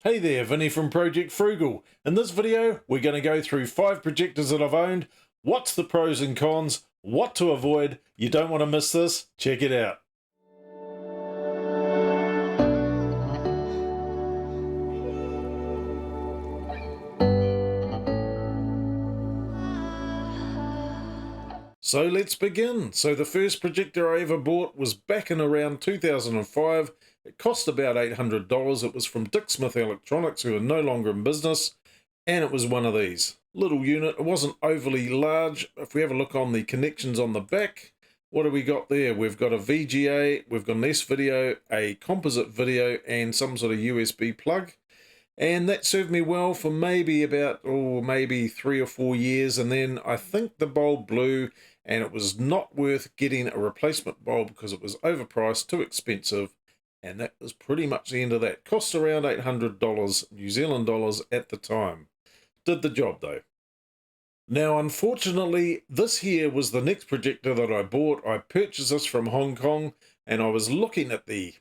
Hey there, Vinny from Project Frugal. In this video, we're going to go through 5 projectors that I've owned, what's the pros and cons, what to avoid. You don't want to miss this. Check it out. So let's begin. So the first projector I ever bought was back in around 2005. It cost about $800. It was from Dick Smith Electronics, who are no longer in business, and it was one of these. Little unit. It wasn't overly large. If we have a look on the connections on the back, what have we got there? We've got a VGA, we've got an S-video, a composite video, and some sort of USB plug. And that served me well for maybe about, maybe 3 or 4 years, and then I think the bulb blew, and it was not worth getting a replacement bulb because it was overpriced, too expensive, and that was pretty much the end of that. Cost around $800 New Zealand dollars at the time. Did the job though. Now, unfortunately, this here was the next projector that I bought. I purchased this from Hong Kong, and I was looking at a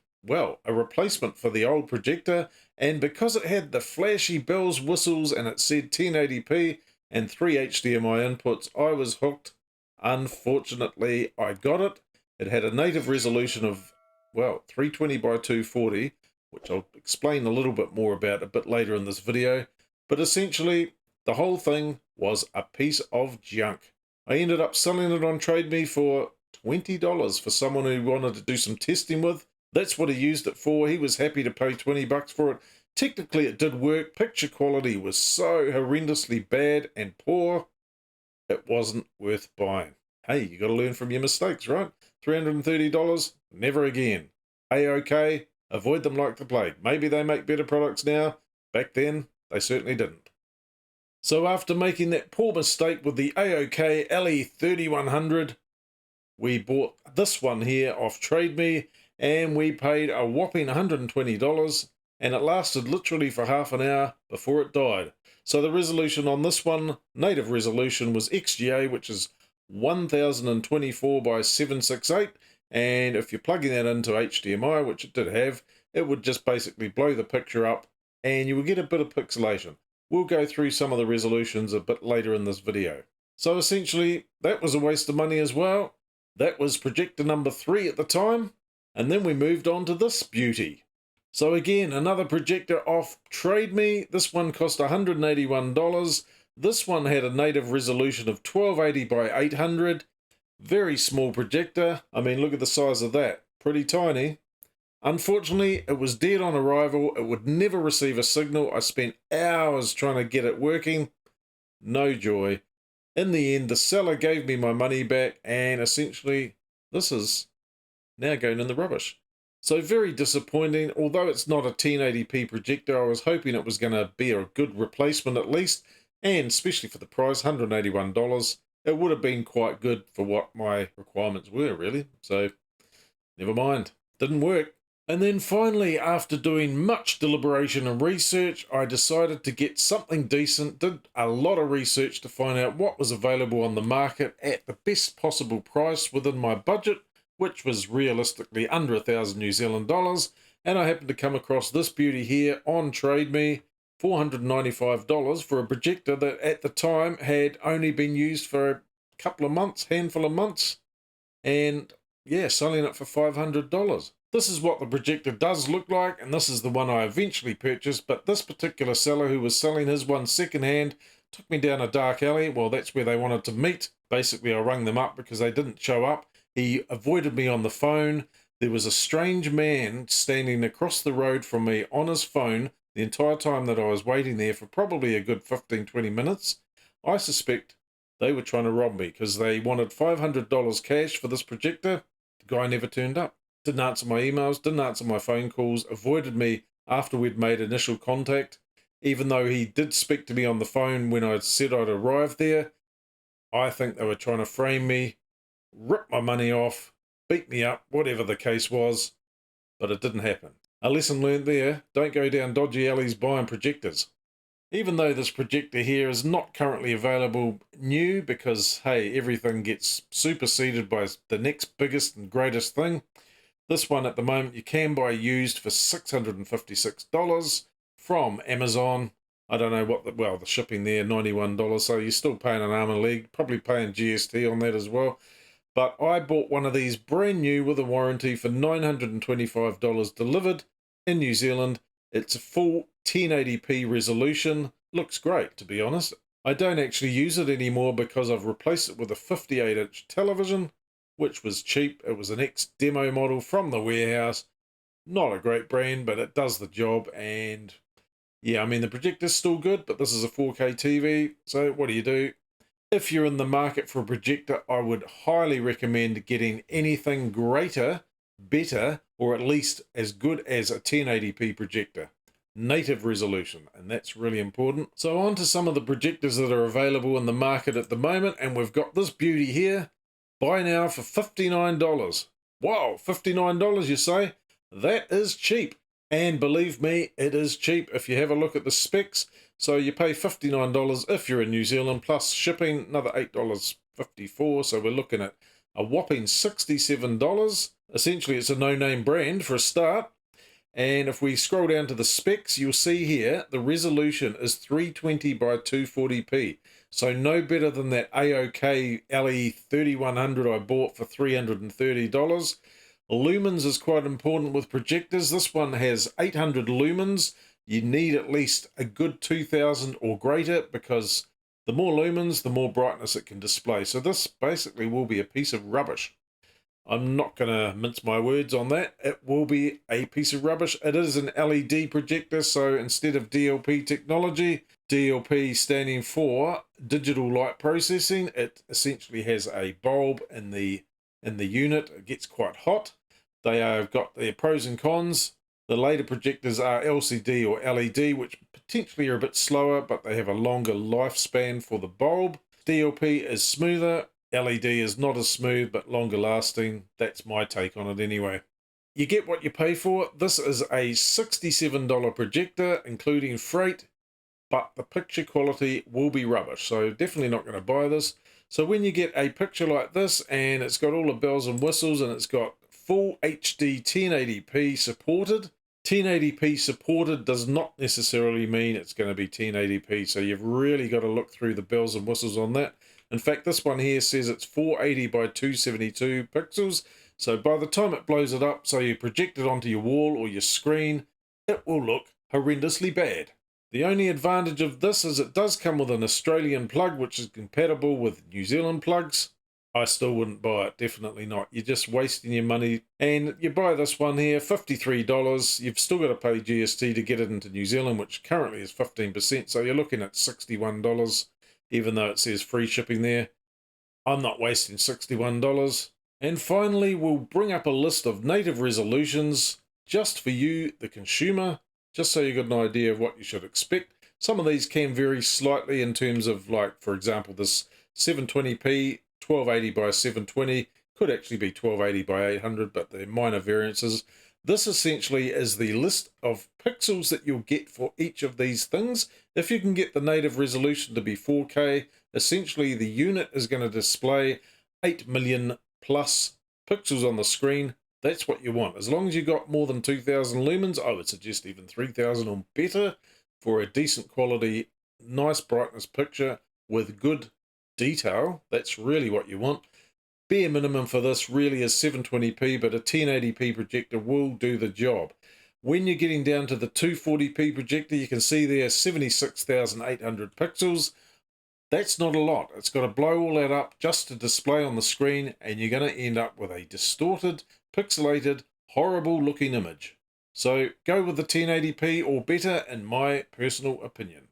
replacement for the old projector, and because it had the flashy bells, whistles, and it said 1080p and 3 HDMI inputs, I was hooked. Unfortunately, I got it. It had a native resolution of, 320 by 240, which I'll explain a little bit more about a bit later in this video. But essentially, the whole thing was a piece of junk. I ended up selling it on TradeMe for $20 for someone who wanted to do some testing with. That's what he used it for. He was happy to pay $20 for it. Technically, it did work. Picture quality was so horrendously bad and poor, it wasn't worth buying. Hey, you got to learn from your mistakes, right? $330, never again. AOK, avoid them like the plague. Maybe they make better products now. Back then, they certainly didn't. So after making that poor mistake with the AOK LE-311, we bought this one here off TradeMe, and we paid a whopping $120, and it lasted literally for half an hour before it died. So the resolution on this one, native resolution, was XGA, which is 1024 by 768, and if you're plugging that into HDMI, which it did have, it would just basically blow the picture up, and you will get a bit of pixelation. We'll go through some of the resolutions a bit later in this video. So essentially, that was a waste of money as well. That was projector number 3 at the time. And then we moved on to this beauty. So again, another projector off TradeMe. This one cost $181. This one had a native resolution of 1280 by 800. Very small projector. I mean, look at the size of that. Pretty tiny. Unfortunately, it was dead on arrival. It would never receive a signal. I spent hours trying to get it working. No joy. In the end, the seller gave me my money back, and essentially, this is now going in the rubbish. So very disappointing. Although it's not a 1080p projector, I was hoping it was going to be a good replacement at least, and especially for the price, $181, it would have been quite good for what my requirements were, really. So never mind, didn't work. And then finally, after doing much deliberation and research, I decided to get something decent, did a lot of research to find out what was available on the market at the best possible price within my budget, which was realistically under 1,000 New Zealand dollars, and I happened to come across this beauty here on TradeMe, $495 for a projector that at the time had only been used for a couple of months, handful of months, and yeah, selling it for $500. This is what the projector does look like, and this is the one I eventually purchased, but this particular seller who was selling his one secondhand took me down a dark alley. Well, that's where they wanted to meet. Basically, I rang them up because they didn't show up. He avoided me on the phone. There was a strange man standing across the road from me on his phone the entire time that I was waiting there for probably a good 15-20 minutes. I suspect they were trying to rob me because they wanted $500 cash for this projector. The guy never turned up. Didn't answer my emails, didn't answer my phone calls, avoided me after we'd made initial contact. Even though he did speak to me on the phone when I said I'd arrived there, I think they were trying to frame me, rip my money off, beat me up, whatever the case was, but it didn't happen. A lesson learned there, don't go down dodgy alleys buying projectors. Even though this projector here is not currently available new because, hey, everything gets superseded by the next biggest and greatest thing, this one at the moment you can buy used for $656 from Amazon. I don't know what the shipping there, $91, so you're still paying an arm and a leg, probably paying GST on that as well. But I bought one of these brand new with a warranty for $925 delivered in New Zealand. It's a full 1080p resolution. Looks great, to be honest. I don't actually use it anymore because I've replaced it with a 58-inch television, which was cheap. It was an ex-demo model from the warehouse. Not a great brand, but it does the job. And yeah, I mean, the projector's still good, but this is a 4K TV. So what do? If you're in the market for a projector, I would highly recommend getting anything greater, better, or at least as good as a 1080p projector. Native resolution, and that's really important. So on to some of the projectors that are available in the market at the moment, and we've got this beauty here. Buy now for $59. Wow, $59 you say? That is cheap. And believe me, it is cheap if you have a look at the specs. So you pay $59 if you're in New Zealand, plus shipping, another $8.54. So we're looking at a whopping $67. Essentially, it's a no-name brand for a start. And if we scroll down to the specs, you'll see here the resolution is 320 by 240p. So no better than that AOK LE-311 I bought for $330. Lumens is quite important with projectors. This one has 800 lumens. You need at least a good 2000 or greater, because the more lumens, the more brightness it can display. So this basically will be a piece of rubbish. I'm not going to mince my words on that. It will be a piece of rubbish. It is an LED projector, so instead of DLP technology, DLP standing for digital light processing, it essentially has a bulb in the unit. It gets quite hot. They have got their pros and cons. The later projectors are LCD or LED, which potentially are a bit slower, but they have a longer lifespan for the bulb. DLP is smoother. LED is not as smooth, but longer lasting. That's my take on it anyway. You get what you pay for. This is a $67 projector, including freight, but the picture quality will be rubbish. So definitely not going to buy this. So when you get a picture like this, and it's got all the bells and whistles, and it's got full HD 1080p supported. 1080p supported does not necessarily mean it's going to be 1080p. So you've really got to look through the bells and whistles on that. In fact, this one here says it's 480 by 272 pixels. So by the time it blows it up, so you project it onto your wall or your screen, it will look horrendously bad. The only advantage of this is it does come with an Australian plug, which is compatible with New Zealand plugs. I still wouldn't buy it, definitely not. You're just wasting your money. And you buy this one here, $53. You've still got to pay GST to get it into New Zealand, which currently is 15%. So you're looking at $61. Even though it says free shipping there. I'm not wasting $61. And finally, we'll bring up a list of native resolutions just for you, the consumer, just so you got an idea of what you should expect. Some of these can vary slightly in terms of, like, for example, this 720p, 1280 by 720, could actually be 1280 by 800, but they're minor variances. This essentially is the list of pixels that you'll get for each of these things. If you can get the native resolution to be 4K, essentially the unit is going to display 8 million plus pixels on the screen. That's what you want. As long as you got more than 2000 lumens, I would suggest even 3000 or better for a decent quality, nice brightness picture with good detail. That's really what you want. Bare minimum for this really is 720p, but a 1080p projector will do the job. When you're getting down to the 240p projector, you can see there 76,800 pixels. That's not a lot. It's got to blow all that up just to display on the screen, and you're going to end up with a distorted, pixelated, horrible looking image. So go with the 1080p or better, in my personal opinion.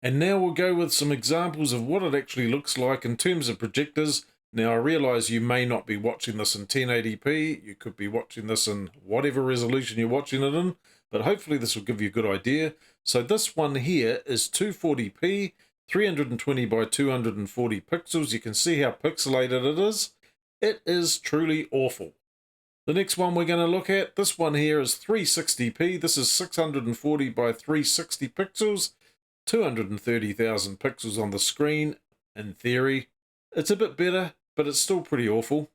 And now we'll go with some examples of what it actually looks like in terms of projectors. Now, I realize you may not be watching this in 1080p. You could be watching this in whatever resolution you're watching it in, but hopefully this will give you a good idea. So this one here is 240p, 320 by 240 pixels. You can see how pixelated it is. It is truly awful. The next one we're going to look at, this one here is 360p. This is 640 by 360 pixels, 230,000 pixels on the screen. In theory, it's a bit better, but it's still pretty awful.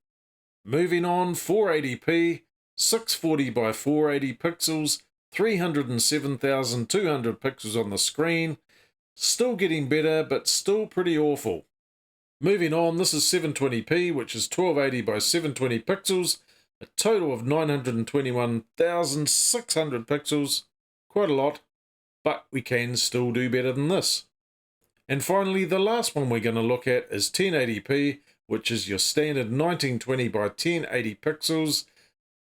Moving on, 480p, 640 by 480 pixels, 307,200 pixels on the screen. Still getting better, but still pretty awful. Moving on, this is 720p, which is 1280 by 720 pixels, a total of 921,600 pixels. Quite a lot, but we can still do better than this. And finally, the last one we're going to look at is 1080p, which is your standard 1920 by 1080 pixels,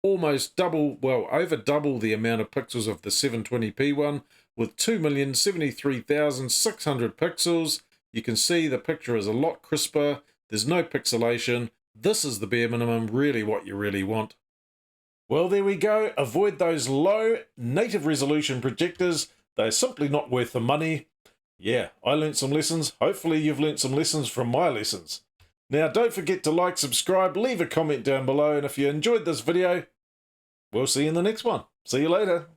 almost double, well, over double the amount of pixels of the 720p one, with 2,073,600 pixels. You can see the picture is a lot crisper, there's no pixelation. This is the bare minimum, really what you really want. Well, there we go. Avoid those low native resolution projectors. They're simply not worth the money. Yeah, I learnt some lessons. Hopefully you've learnt some lessons from my lessons. Now, don't forget to like, subscribe, leave a comment down below, and if you enjoyed this video, we'll see you in the next one. See you later.